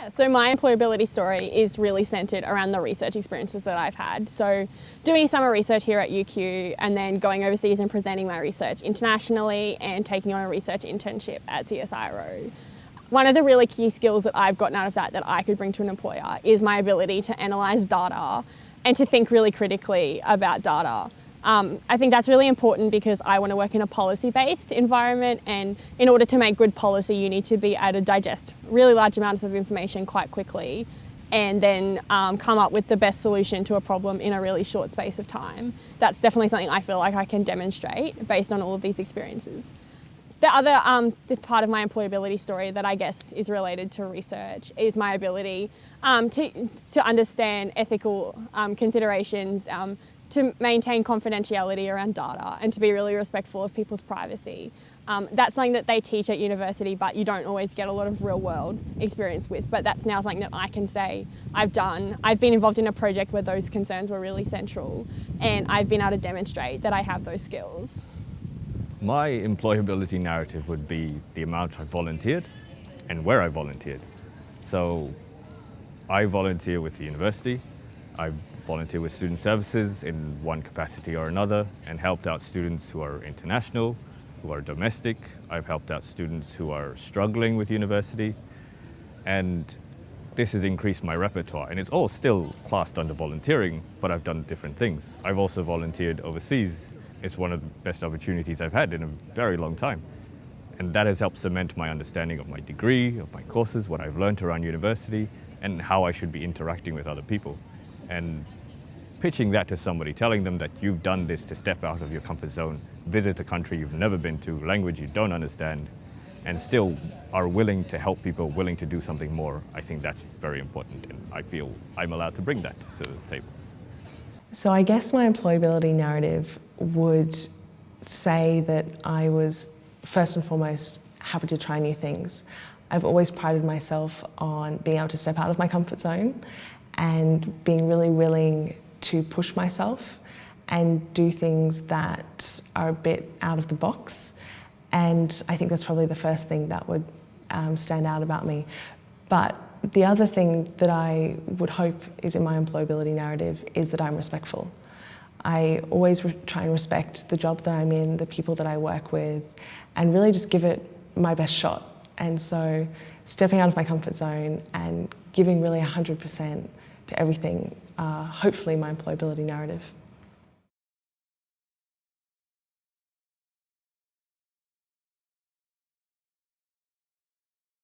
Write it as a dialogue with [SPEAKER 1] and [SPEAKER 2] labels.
[SPEAKER 1] Yeah, so my employability story is really centred around the research experiences that I've had. So doing summer research here at UQ and then going overseas and presenting my research internationally and taking on a research internship at CSIRO. One of the really key skills that I've gotten out of that I could bring to an employer is my ability to analyse data and to think really critically about data. I think that's really important because I want to work in a policy-based environment, and in order to make good policy you need to be able to digest really large amounts of information quite quickly and then come up with the best solution to a problem in a really short space of time. That's definitely something I feel like I can demonstrate based on all of these experiences. The other part of my employability story that I guess is related to research is my ability to understand ethical considerations, to maintain confidentiality around data and to be really respectful of people's privacy. That's something that they teach at university, but you don't always get a lot of real world experience with, but that's now something that I can say I've done. I've been involved in a project where those concerns were really central, and I've been able to demonstrate that I have those skills.
[SPEAKER 2] My employability narrative would be the amount I volunteered and where I volunteered. So I volunteer with the university. I volunteer with student services in one capacity or another and helped out students who are international, who are domestic. I've helped out students who are struggling with university, and this has increased my repertoire, and it's all still classed under volunteering, but I've done different things. I've also volunteered overseas. It's one of the best opportunities I've had in a very long time, and that has helped cement my understanding of my degree, of my courses, what I've learned around university, and how I should be interacting with other people. And pitching that to somebody, telling them that you've done this to step out of your comfort zone, visit a country you've never been to, language you don't understand, and still are willing to help people, willing to do something more, I think that's very important, and I feel I'm allowed to bring that to the table.
[SPEAKER 3] So I guess my employability narrative would say that I was, first and foremost, happy to try new things. I've always prided myself on being able to step out of my comfort zone and being really willing to push myself and do things that are a bit out of the box. And I think that's probably the first thing that would stand out about me. But the other thing that I would hope is in my employability narrative is that I'm respectful. I always try and respect the job that I'm in, the people that I work with, and really just give it my best shot. And so stepping out of my comfort zone and giving really 100% to everything, hopefully my employability narrative.